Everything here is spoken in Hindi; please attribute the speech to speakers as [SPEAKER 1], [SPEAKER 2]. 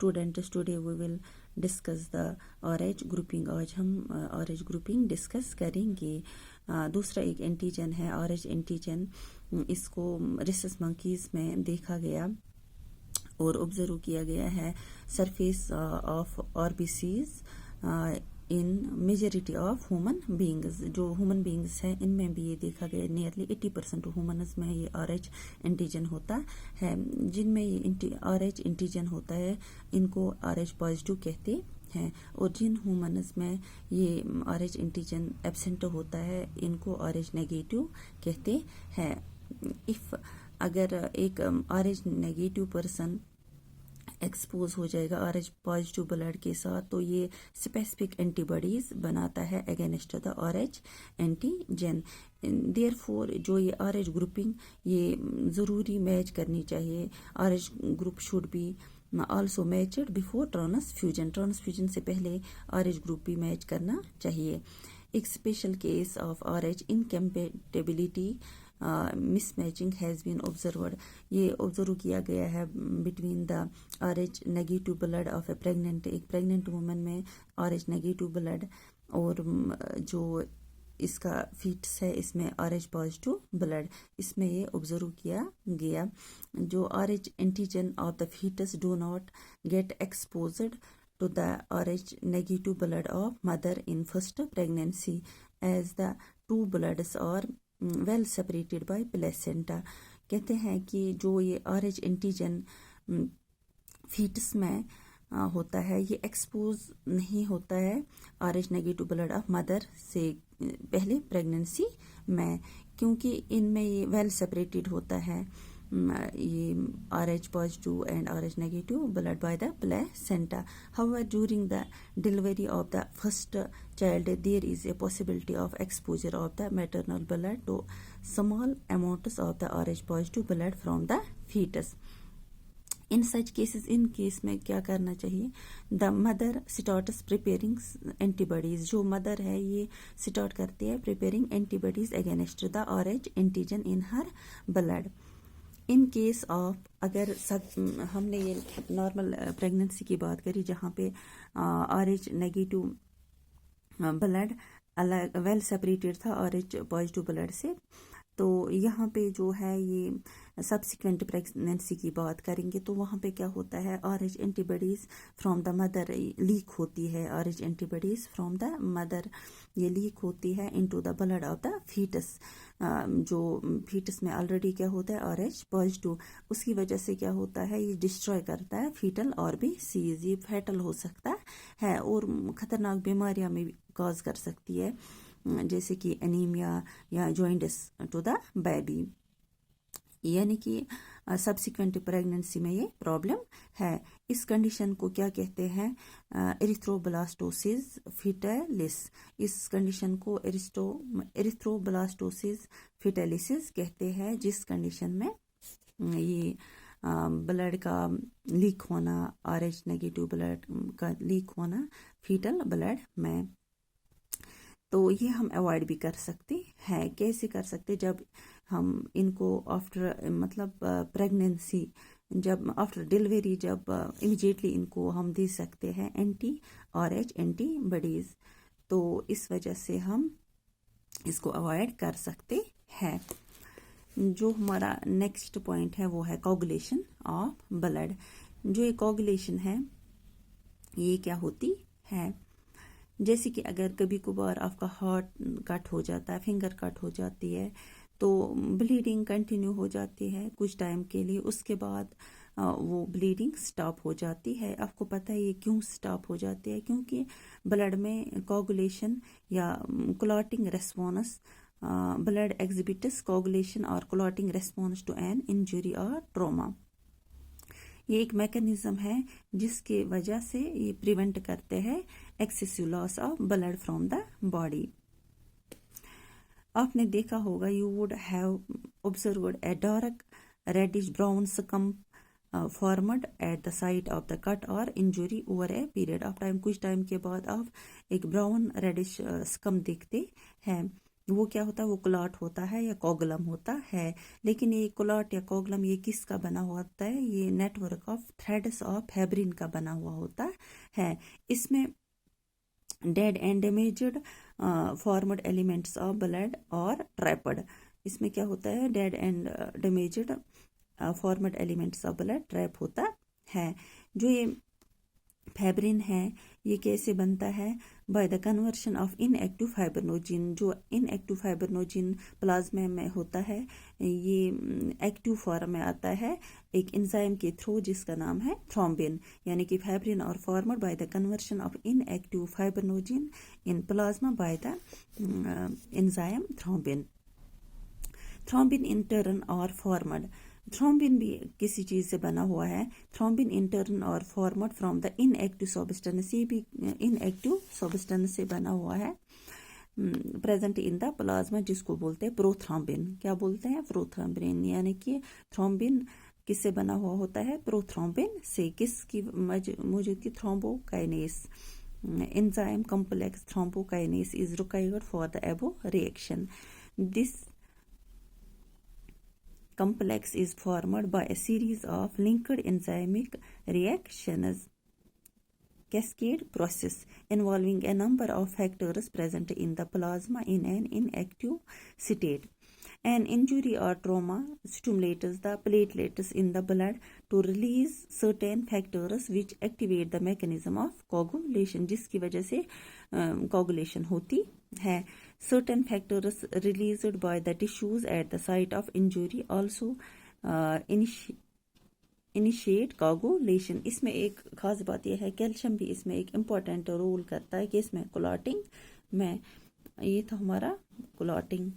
[SPEAKER 1] Students, today we will discuss the orange grouping. आज हम ऑरेंज ग्रुपिंग डिस्कस करेंगे। दूसरा एक एंटीजन है ऑरेंज एंटीजन। इसको रिसस मंकीज में देखा गया और ऑब्जर्व किया गया है surface of RBCs in majority of human beings. जो ह्यूमन बीइंग्स हैं इनमें भी ये देखा गया, नियरली 80% ह्यूमन्स में ये ऑरेंज एंटीजन होता है। जिनमें ये ऑरेंज एंटीजन होता है इनको ऑरेंज पॉजिटिव कहते हैं, और जिन ह्यूमन्स में ये ऑरेंज एंटीजन एब्सेंट होता है इनको ऑरेंज नेगेटिव कहते हैं। इफ अगर एक ऑरेंज नेगेटिव पर्सन एक्सपोज हो जाएगा ऑरेंज पॉजिटिव ब्लड के साथ, तो ये स्पेसिफिक एंटीबॉडीज बनाता है against the orange antigen. Therefore जो ये ऑरेंज ग्रुपिंग ये ज़रूरी मैच करनी चाहिए। Orange group should be also matched before transfusion. Transfusion से पहले ऑरेंज ग्रुप भी मैच करना चाहिए। एक special case of orange incompatibility mismatching has been observed. ये ऑब्जर्व किया गया है between the orange negative blood of a pregnant, एक प्रेग्नेंट वुमन में ऑरेंज नेगेटिव ब्लड और जो इसका फीट्स है इसमें ऑरेंज पॉजिटिव ब्लड, इसमें ये ऑब्जर्व किया गया। जो orange antigen of the foetus do not get exposed to the orange negative blood of mother in first pregnancy as the two bloods are well separated by placenta। कहते हैं कि जो ये ऑरेंज एंटीजन फीटस में होता है ये एक्सपोज नहीं होता है orange negative blood of mother से पहले प्रेगनेंसी में, क्योंकि इनमें ये वेल सेपरेटेड होता है ये orange positive and orange negative blood by the placenta. However, during the delivery of the first child, there is a possibility of exposure of the maternal blood to small amounts of the orange positive blood from the fetus. In such cases, in case में क्या करना चाहिए? The mother starts preparing antibodies। जो मदर है ये स्टार्ट करती है preparing antibodies against the orange antigen in her blood। In case of अगर हमने ये नॉर्मल प्रेगनेंसी की बात करी जहाँ पे ऑरेंज नेगेटिव ब्लड अलग वेल सेपरेटेड था ऑरेंज पॉजिटिव ब्लड से, तो यहाँ पे जो है ये सब्सिक्वेंट प्रेगनेंसी की बात करेंगे तो वहाँ पे क्या होता है orange antibodies from the mother leak होती है। Orange antibodies from the mother ये लीक होती है into the blood of the foetus. जो फीटस में ऑलरेडी क्या होता है ऑरेंज पॉजिटिव, उसकी वजह से क्या होता है ये डिस्ट्रॉय करता है फीटल आरबीसीज। ये फैटल हो सकता है और ख़तरनाक बीमारियां में कॉज कर सकती है जैसे कि एनीमिया या जॉइंटिस टू द बेबी। यानी कि सब्सिक्वेंट प्रेगनेंसी में ये प्रॉब्लम है। इस कंडीशन को क्या कहते हैं? Erythroblastosis fetalis. इस कंडीशन को एरिथ्रोब्लास्टोसिस फिटालिसिस कहते हैं, जिस कंडीशन में ये ब्लड का लीक होना, ऑरेंज नेगेटिव ब्लड का लीक होना फीटल ब्लड में। तो ये हम अवॉइड भी कर सकते हैं। कैसे कर सकते? जब हम इनको आफ्टर मतलब प्रेगनेंसी, जब आफ्टर डिलीवरी, जब इमिजिएटली इनको हम दे सकते हैं एंटी ऑरेंज एंटीबॉडीज, तो इस वजह से हम इसको अवॉइड कर सकते हैं। जो हमारा नेक्स्ट पॉइंट है वो है कोगुलेशन ऑफ ब्लड। जो ये कोगुलेशन है ये क्या होती है? जैसे कि अगर कभी कभार आपका हार्ट कट हो जाता है, फिंगर कट हो जाती है, तो ब्लीडिंग कंटिन्यू हो जाती है कुछ टाइम के लिए, उसके बाद वो ब्लीडिंग स्टॉप हो जाती है। आपको पता है ये क्यों स्टॉप हो जाती है? क्योंकि ब्लड में कोगुलेशन या clotting response, blood exhibits coagulation और clotting response to an injury और ट्रॉमा। ये एक मैकेनिज्म है जिसके वजह से ये प्रिवेंट करते हैं excessive loss of blood from the body. आपने देखा होगा, you would have observed a dark reddish brown scum formed at the site of the cut और injury over a period of time. कुछ टाइम के बाद आप एक ब्राउन रेडिश स्कम देखते हैं। वो क्या होता है, वो क्लॉट होता है या कोगुलम होता है। लेकिन ये क्लॉट या कोगुलम ये किसका बना हुआ होता है, ये नेटवर्क ऑफ थ्रेड्स ऑफ फैब्रिन का बना हुआ होता है। इसमें dead and damaged formed elements of blood और ट्रैपड, इसमें क्या होता है, dead and damaged formed elements of blood trap होता है। जो ये फैब्रिन है ये कैसे बनता है, by the conversion of inactive fibrinogen. जो इनएक्टिव फाइब्रिनोजिन प्लाज्मा में होता है ये एक्टिव फॉर्म में आता है एक एंजाइम के थ्रू जिसका नाम है थ्रोम्बिन। यानी कि फैब्रिन और formed by the conversion of inactive fibrinogen in plasma by the enzyme thrombin. Thrombin in turn और फॉर्मड, थ्रोम्बिन भी किसी चीज से बना हुआ है। थ्रोम्बिन इन टर्न और formed from the inactive substance, ये भी इनएक्टिव सब्सटेंस से बना हुआ है, प्रेजेंट इन द प्लाज्मा, जिसको बोलते हैं प्रोथ्रोम्बिन। क्या बोलते हैं, प्रोथ्रोम्बिन। यानी कि थ्रोम्बिन किससे बना हुआ होता है, प्रोथ्रोम्बिन से। किसकी मौजूदगी, thrombokinase enzyme complex thrombokinase is required for the above reaction. This complex is formed by a series of linked enzymic reactions, cascade process involving a number of factors present in the plasma in an inactive state. An injury or trauma stimulates the platelets in the blood to release certain factors which activate the mechanism of coagulation, जिसकी वजह से coagulation होती है। Certain factors released by the tissues at the site of injury also initiate coagulation। इसमें एक खास बात यह है, कैल्शियम भी इसमें एक इम्पॉर्टेंट रोल करता है कि इसमें क्लॉटिंग में। ये था हमारा क्लॉटिंग।